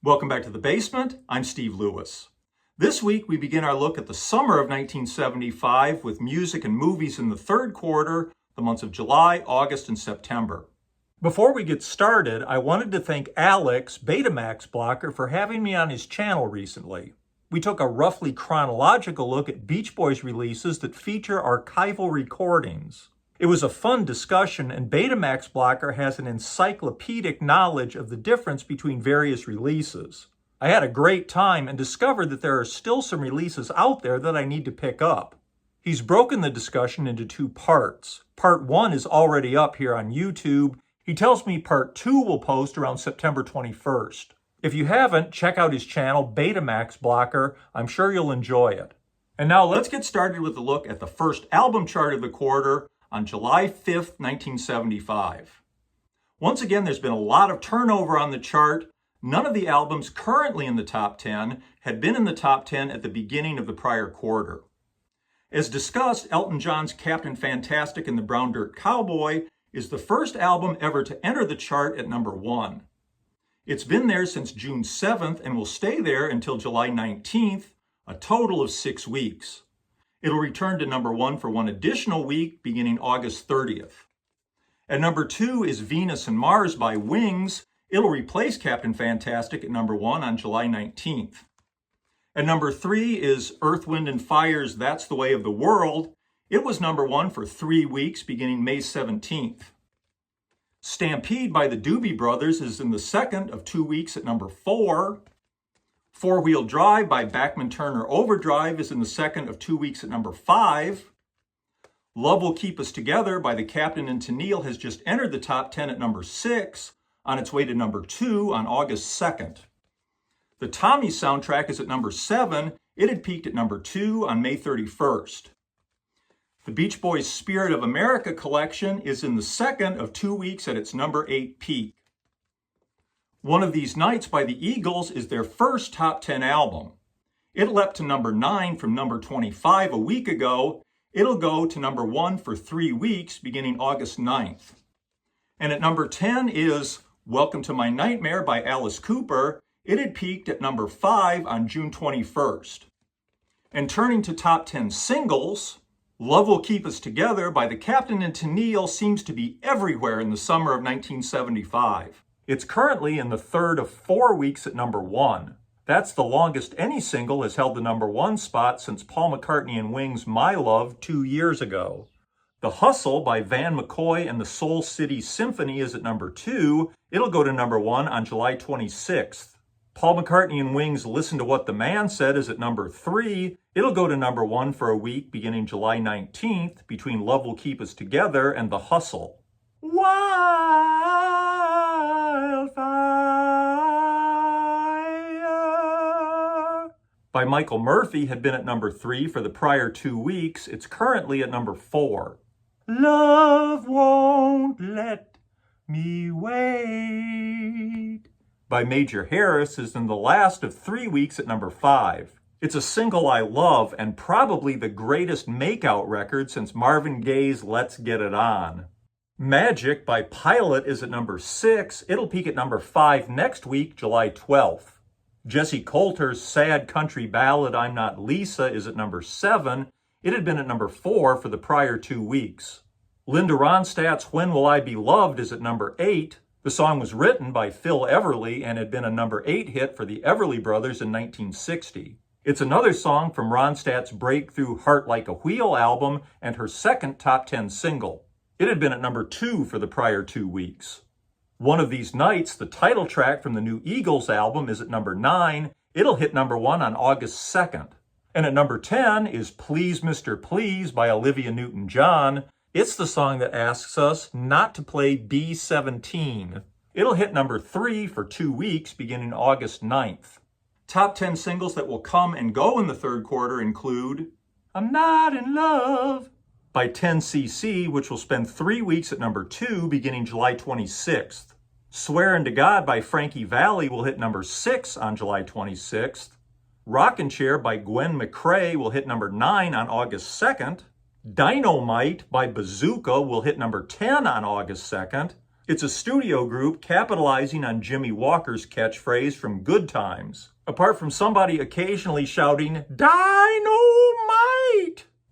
Welcome back to The Basement. I'm Steve Lewis. This week we begin our look at the summer of 1975 with music and movies in the third quarter, the months of July, August, and September. Before we get started, I wanted to thank Alex, Betamax Blocker, for having me on his channel recently. We took a roughly chronological look at Beach Boys releases that feature archival recordings. It was a fun discussion, and Betamax Blocker has an encyclopedic knowledge of the difference between various releases. I had a great time and discovered that there are still some releases out there that I need to pick up. He's broken the discussion into two parts. Part 1 is already up here on YouTube. He tells me Part 2 will post around September 21st. If you haven't, check out his channel, Betamax Blocker. I'm sure you'll enjoy it. And now let's get started with a look at the first album chart of the quarter, on July 5th, 1975. Once again, there's been a lot of turnover on the chart. None of the albums currently in the top 10 had been in the top 10 at the beginning of the prior quarter. As discussed, Elton John's Captain Fantastic and the Brown Dirt Cowboy is the first album ever to enter the chart at number 1. It's been there since June 7th and will stay there until July 19th, a total of 6 weeks. It'll return to number 1 for one additional week beginning August 30th. At number 2 is Venus and Mars by Wings. It'll replace Captain Fantastic at number 1 on July 19th. At number 3 is Earth, Wind and Fire's That's the Way of the World. It was number 1 for 3 weeks beginning May 17th. Stampede by the Doobie Brothers is in the second of 2 weeks at number 4. Four-Wheel Drive by Bachman Turner Overdrive is in the second of 2 weeks at number 5. Love Will Keep Us Together by the Captain and Tennille has just entered the top 10 at number 6, on its way to number 2 on August 2nd. The Tommy soundtrack is at number 7. It had peaked at number 2 on May 31st. The Beach Boys' Spirit of America collection is in the second of 2 weeks at its number 8 peak. One of These Nights by the Eagles is their first top 10 album. It leapt to number 9 from number 25 a week ago. It'll go to number 1 for 3 weeks beginning August 9th. And at number 10 is Welcome to My Nightmare by Alice Cooper. It had peaked at number 5 on June 21st. And turning to top 10 singles, Love Will Keep Us Together by the Captain and Tennille seems to be everywhere in the summer of 1975. It's currently in the third of 4 weeks at number 1. That's the longest any single has held the number 1 spot since Paul McCartney and Wings' My Love 2 years ago. The Hustle by Van McCoy and the Soul City Symphony is at number 2. It'll go to number 1 on July 26th. Paul McCartney and Wings' Listen to What the Man Said is at number 3. It'll go to number 1 for a week beginning July 19th between Love Will Keep Us Together and The Hustle. By Michael Murphy had been at number 3 for the prior 2 weeks. It's currently at number 4. Love Won't Let Me Wait by Major Harris is in the last of 3 weeks at number 5. It's a single I love and probably the greatest makeout record since Marvin Gaye's Let's Get It On. Magic by Pilot is at number 6. It'll peak at number 5 next week, July 12th. Jesse Coulter's sad country ballad, I'm Not Lisa, is at number 7. It had been at number 4 for the prior 2 weeks. Linda Ronstadt's When Will I Be Loved is at number 8. The song was written by Phil Everly and had been a number 8 hit for the Everly Brothers in 1960. It's another song from Ronstadt's breakthrough Heart Like a Wheel album and her second top 10 single. It had been at number 2 for the prior 2 weeks. One of These Nights, the title track from the new Eagles album, is at number 9. It'll hit number 1 on August 2nd. And at number 10 is Please Mr. Please by Olivia Newton-John. It's the song that asks us not to play B-17. It'll hit number 3 for 2 weeks beginning August 9th. Top 10 singles that will come and go in the third quarter include I'm Not in Love by 10cc, which will spend 3 weeks at number 2 beginning July 26th. Swearin' to God by Frankie Valli will hit number 6 on July 26th. Rockin' Chair by Gwen McCrae will hit number 9 on August 2nd. Dynamite by Bazooka will hit number 10 on August 2nd. It's a studio group capitalizing on Jimmy Walker's catchphrase from Good Times. Apart from somebody occasionally shouting, "Dynamite!"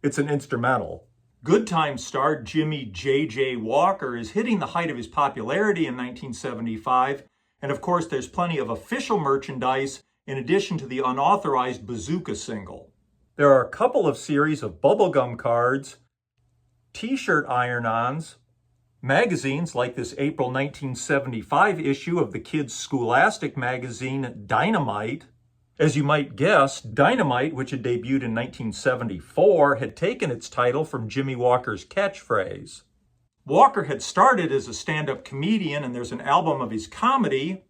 It's an instrumental. Good Times star Jimmy J.J. Walker is hitting the height of his popularity in 1975, and of course there's plenty of official merchandise in addition to the unauthorized Bazooka single. There are a couple of series of bubblegum cards, t-shirt iron-ons, magazines like this April 1975 issue of the kids' scholastic magazine Dynamite. As you might guess, Dynamite, which had debuted in 1974, had taken its title from Jimmy Walker's catchphrase. Walker had started as a stand-up comedian, and there's an album of his comedy.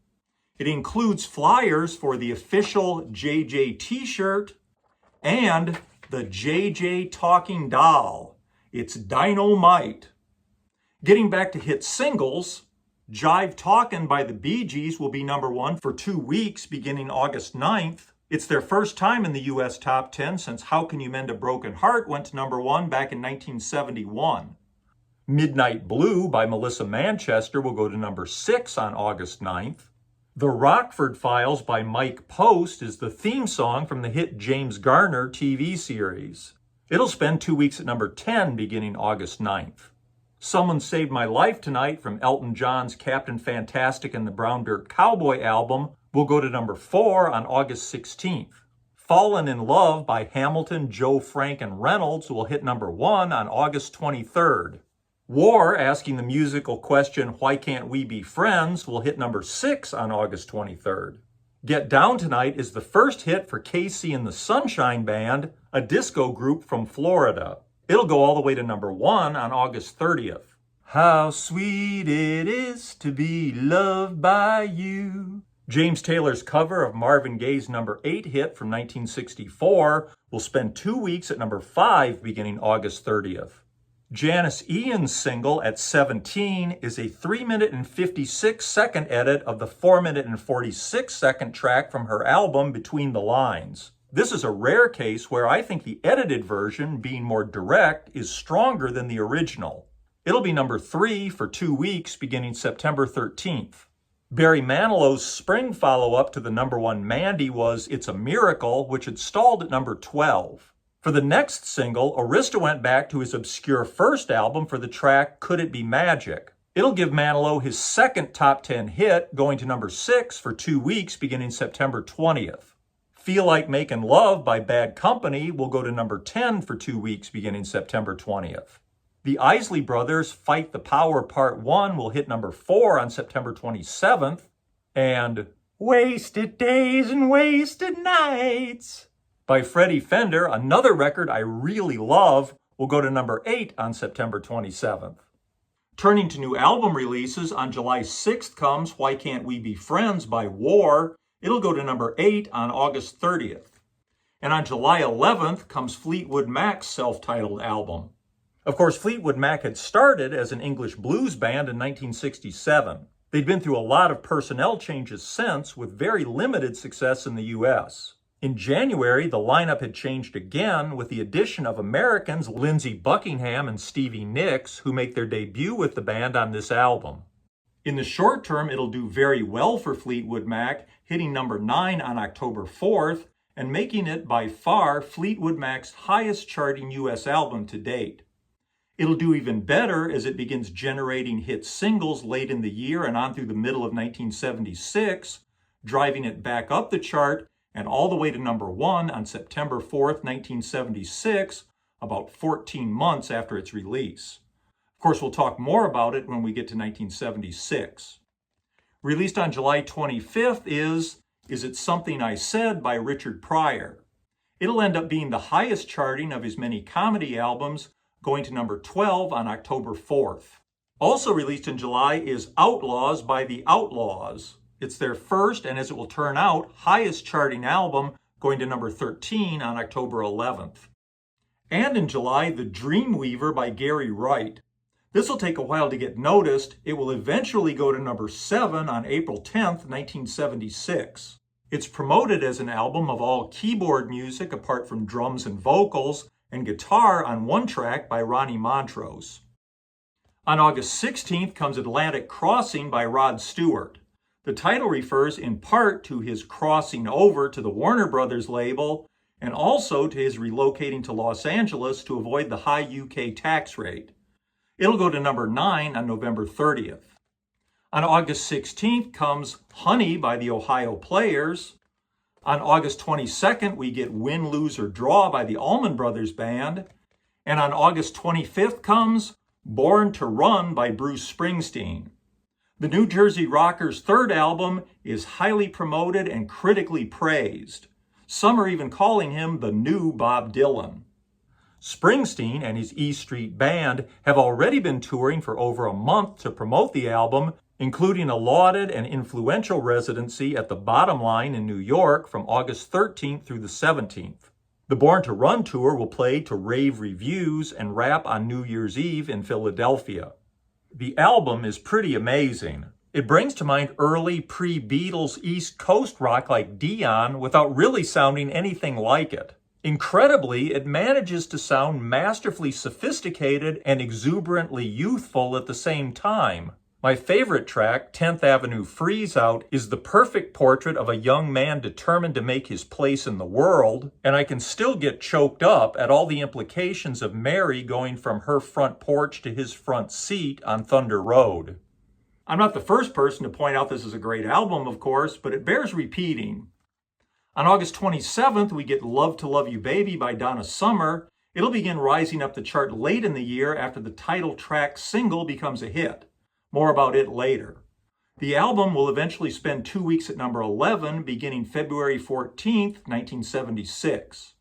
It includes flyers for the official JJ t-shirt and the JJ talking doll. It's Dynamite. Getting back to hit singles, Jive Talkin' by the Bee Gees will be #1 for 2 weeks beginning August 9th. It's their first time in the US top 10 since How Can You Mend a Broken Heart went to #1 back in 1971. Midnight Blue by Melissa Manchester will go to #6 on August 9th. The Rockford Files by Mike Post is the theme song from the hit James Garner TV series. It'll spend 2 weeks at #10 beginning August 9th. Someone Saved My Life Tonight from Elton John's Captain Fantastic and the Brown Dirt Cowboy album will go to #4 on August 16th. Fallen in Love by Hamilton, Joe Frank, and Reynolds will hit #1 on August 23rd. War, asking the musical question, "Why Can't We Be Friends?" will hit #6 on August 23rd. Get Down Tonight is the first hit for Casey and the Sunshine Band, a disco group from Florida. It'll go all the way to #1 on August 30th. How sweet it is to be loved by you. James Taylor's cover of Marvin Gaye's #8 hit from 1964 will spend 2 weeks at #5 beginning August 30th. Janice Ian's single At 17 is a 3-minute and 56-second edit of the 4-minute and 46-second track from her album Between the Lines. This is a rare case where I think the edited version, being more direct, is stronger than the original. It'll be #3 for 2 weeks beginning September 13th. Barry Manilow's spring follow-up to the #1 Mandy was It's a Miracle, which had stalled at #12. For the next single, Arista went back to his obscure first album for the track Could It Be Magic. It'll give Manilow his second top 10 hit, going to #6 for 2 weeks beginning September 20th. Feel Like Making Love by Bad Company will go to #10 for 2 weeks beginning September 20th. The Isley Brothers' Fight the Power Part 1 will hit #4 on September 27th. And Wasted Days and Wasted Nights by Freddie Fender, another record I really love, will go to #8 on September 27th. Turning to new album releases, on July 6th comes Why Can't We Be Friends by War. It'll go to #8 on August 30th. And on July 11th comes Fleetwood Mac's self-titled album. Of course, Fleetwood Mac had started as an English blues band in 1967. They'd been through a lot of personnel changes since, with very limited success in the US. In January, the lineup had changed again with the addition of Americans Lindsey Buckingham and Stevie Nicks, who make their debut with the band on this album. In the short term, it'll do very well for Fleetwood Mac, hitting #9 on October 4th and making it by far Fleetwood Mac's highest charting US album to date. It'll do even better as it begins generating hit singles late in the year and on through the middle of 1976, driving it back up the chart and all the way to #1 on September 4th, 1976, about 14 months after its release. Of course, we'll talk more about it when we get to 1976. Released on July 25th is It Something I Said by Richard Pryor. It'll end up being the highest charting of his many comedy albums, going to #12 on October 4th. Also released in July is Outlaws by the Outlaws. It's their first, and as it will turn out, highest charting album, going to #13 on October 11th. And in July, The Dreamweaver by Gary Wright. This will take a while to get noticed. It will eventually go to #7 on April 10th, 1976. It's promoted as an album of all keyboard music apart from drums and vocals, and guitar on one track by Ronnie Montrose. On August 16th comes Atlantic Crossing by Rod Stewart. The title refers in part to his crossing over to the Warner Brothers label and also to his relocating to Los Angeles to avoid the high UK tax rate. It'll go to number 9 on November 30th. On August 16th comes Honey by the Ohio Players. On August 22nd, we get Win, Lose, or Draw by the Allman Brothers Band. And on August 25th comes Born to Run by Bruce Springsteen. The New Jersey Rocker's third album is highly promoted and critically praised. Some are even calling him the new Bob Dylan. Springsteen and his E Street Band have already been touring for over a month to promote the album, including a lauded and influential residency at the Bottom Line in New York from August 13th through the 17th. The Born to Run tour will play to rave reviews and wrap on New Year's Eve in Philadelphia. The album is pretty amazing. It brings to mind early pre-Beatles East Coast rock like Dion without really sounding anything like it. Incredibly, it manages to sound masterfully sophisticated and exuberantly youthful at the same time. My favorite track, 10th Avenue Freeze Out, is the perfect portrait of a young man determined to make his place in the world, and I can still get choked up at all the implications of Mary going from her front porch to his front seat on Thunder Road. I'm not the first person to point out this is a great album, of course, but it bears repeating. On August 27th, we get Love to Love You Baby by Donna Summer. It'll begin rising up the chart late in the year after the title track single becomes a hit. More about it later. The album will eventually spend 2 weeks at number 11, beginning February 14th, 1976.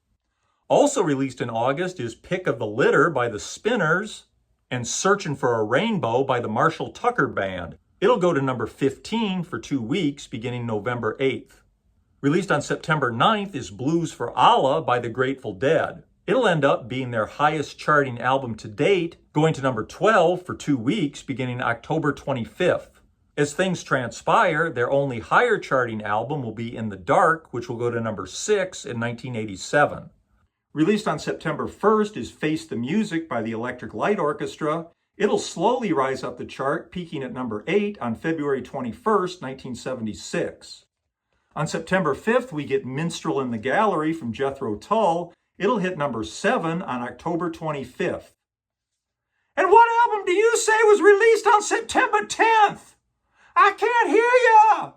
Also released in August is Pick of the Litter by the Spinners and Searchin' for a Rainbow by the Marshall Tucker Band. It'll go to number 15 for 2 weeks, beginning November 8th. Released on September 9th is Blues for Allah by the Grateful Dead. It'll end up being their highest charting album to date, going to number 12 for 2 weeks, beginning October 25th. As things transpire, their only higher charting album will be In the Dark, which will go to number 6 in 1987. Released on September 1st is Face the Music by the Electric Light Orchestra. It'll slowly rise up the chart, peaking at number 8 on February 21st, 1976. On September 5th, we get Minstrel in the Gallery from Jethro Tull. It'll hit number 7 on October 25th. And what album do you say was released on September 10th? I can't hear ya!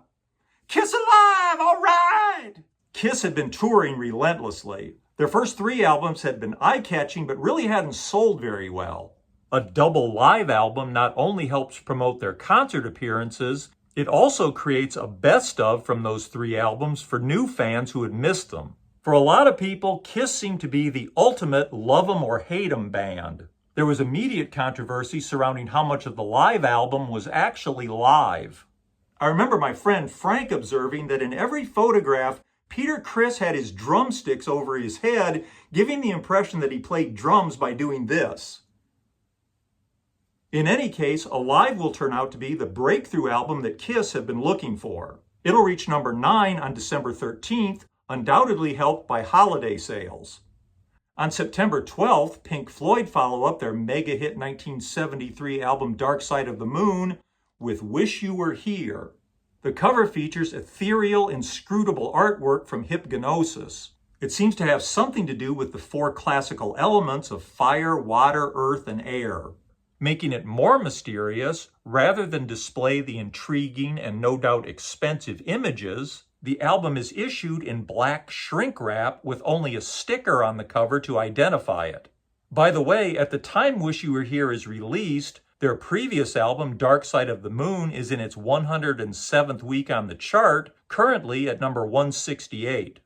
Kiss Alive, all right! Kiss had been touring relentlessly. Their first 3 albums had been eye-catching, but really hadn't sold very well. A double live album not only helps promote their concert appearances, it also creates a best of from those 3 albums for new fans who had missed them. For a lot of people, Kiss seemed to be the ultimate love 'em or hate 'em band. There was immediate controversy surrounding how much of the live album was actually live. I remember my friend Frank observing that in every photograph, Peter Criss had his drumsticks over his head, giving the impression that he played drums by doing this. In any case, Alive will turn out to be the breakthrough album that Kiss have been looking for. It'll reach number 9 on December 13th, undoubtedly helped by holiday sales. On September 12th, Pink Floyd follow up their mega hit 1973 album Dark Side of the Moon with Wish You Were Here. The cover features ethereal, inscrutable artwork from Hypnosis. It seems to have something to do with the 4 classical elements of fire, water, earth, and air. Making it more mysterious, rather than display the intriguing and no doubt expensive images, the album is issued in black shrink wrap with only a sticker on the cover to identify it. By the way, at the time Wish You Were Here is released, their previous album, Dark Side of the Moon, is in its 107th week on the chart, currently at number 168.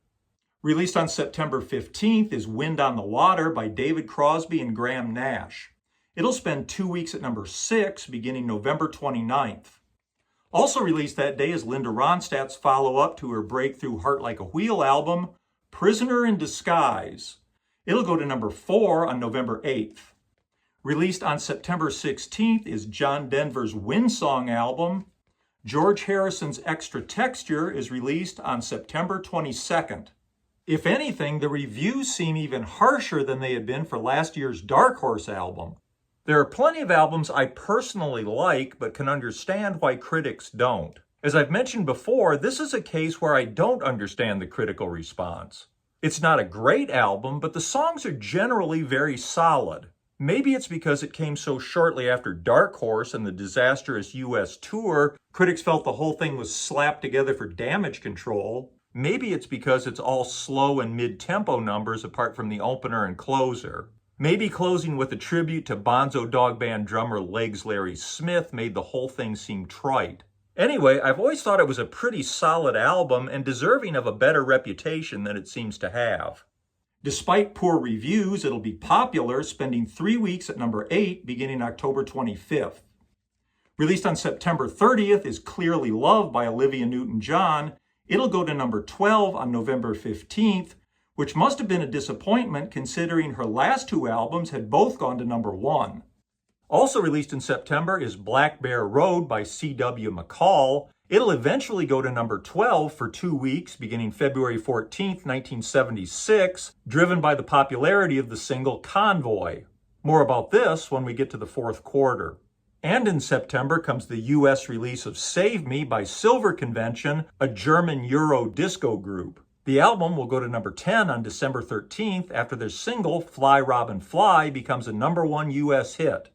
Released on September 15th is Wind on the Water by David Crosby and Graham Nash. It'll spend 2 weeks at number 6, beginning November 29th. Also released that day is Linda Ronstadt's follow-up to her breakthrough Heart Like a Wheel album, Prisoner in Disguise. It'll go to number 4 on November 8th. Released on September 16th is John Denver's Windsong album. George Harrison's Extra Texture is released on September 22nd. If anything, the reviews seem even harsher than they had been for last year's Dark Horse album. There are plenty of albums I personally like, but can understand why critics don't. As I've mentioned before, this is a case where I don't understand the critical response. It's not a great album, but the songs are generally very solid. Maybe it's because it came so shortly after Dark Horse and the disastrous US tour, critics felt the whole thing was slapped together for damage control. Maybe it's because it's all slow and mid-tempo numbers apart from the opener and closer. Maybe closing with a tribute to Bonzo Dog Band drummer Legs Larry Smith made the whole thing seem trite. Anyway, I've always thought it was a pretty solid album and deserving of a better reputation than it seems to have. Despite poor reviews, it'll be popular, spending 3 weeks at number 8 beginning October 25th. Released on September 30th is Clearly Loved by Olivia Newton-John. It'll go to number 12 on November 15th, which must have been a disappointment considering her last 2 albums had both gone to number 1. Also released in September is Black Bear Road by C.W. McCall. It'll eventually go to number 12 for 2 weeks, beginning February 14th, 1976, driven by the popularity of the single Convoy. More about this when we get to the fourth quarter. And in September comes the US release of Save Me by Silver Convention, a German Euro disco group. The album will go to number 10 on December 13th after their single Fly Robin Fly becomes a number 1 US hit.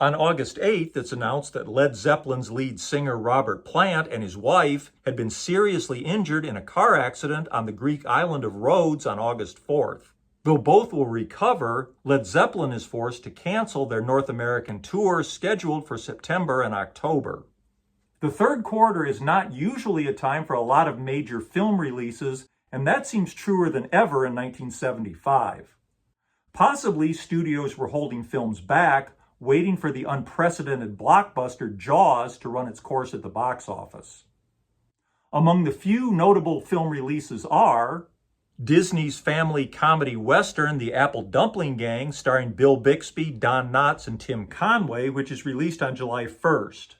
On August 8th, it's announced that Led Zeppelin's lead singer Robert Plant and his wife had been seriously injured in a car accident on the Greek island of Rhodes on August 4th. Though both will recover, Led Zeppelin is forced to cancel their North American tour scheduled for September and October. The third quarter is not usually a time for a lot of major film releases, and that seems truer than ever in 1975. Possibly studios were holding films back, waiting for the unprecedented blockbuster Jaws to run its course at the box office. Among the few notable film releases are Disney's family comedy western, The Apple Dumpling Gang, starring Bill Bixby, Don Knotts, and Tim Conway, which is released on July 1st.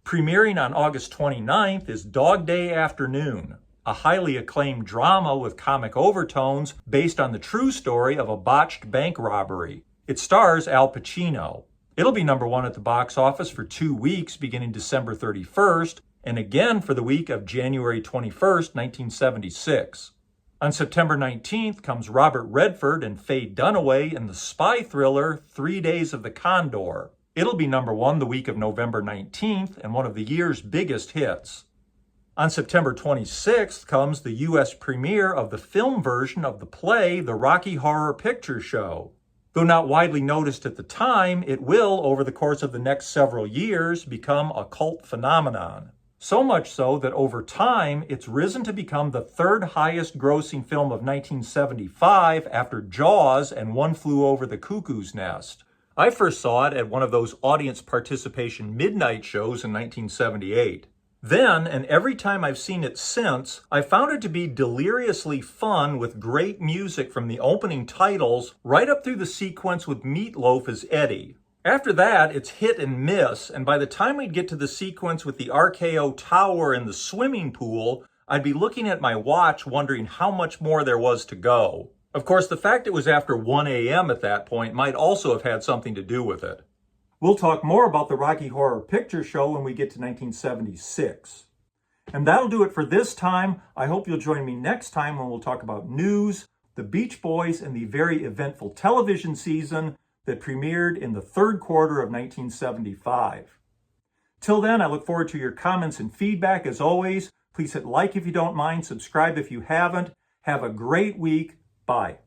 Premiering on August 29th is Dog Day Afternoon, a highly acclaimed drama with comic overtones based on the true story of a botched bank robbery. It stars Al Pacino. It'll be number 1 at the box office for 2 weeks beginning December 31st, and again for the week of January 21st, 1976. On September 19th comes Robert Redford and Faye Dunaway in the spy thriller 3 Days of the Condor. It'll be number 1 the week of November 19th and one of the year's biggest hits. On September 26th comes the U.S. premiere of the film version of the play The Rocky Horror Picture Show. Though not widely noticed at the time, it will, over the course of the next several years, become a cult phenomenon. So much so that over time, it's risen to become the 3rd highest grossing film of 1975 after Jaws and One Flew Over the Cuckoo's Nest. I first saw it at one of those audience participation midnight shows in 1978. Then, and every time I've seen it since, I found it to be deliriously fun with great music from the opening titles right up through the sequence with Meat Loaf as Eddie. After that, it's hit and miss, and by the time we'd get to the sequence with the RKO Tower and the swimming pool, I'd be looking at my watch wondering how much more there was to go. Of course, the fact it was after 1 a.m. at that point might also have had something to do with it. We'll talk more about the Rocky Horror Picture Show when we get to 1976. And that'll do it for this time. I hope you'll join me next time when we'll talk about news, the Beach Boys, and the very eventful television season that premiered in the third quarter of 1975. Till then, I look forward to your comments and feedback. As always, please hit like if you don't mind, subscribe if you haven't. Have a great week. Bye.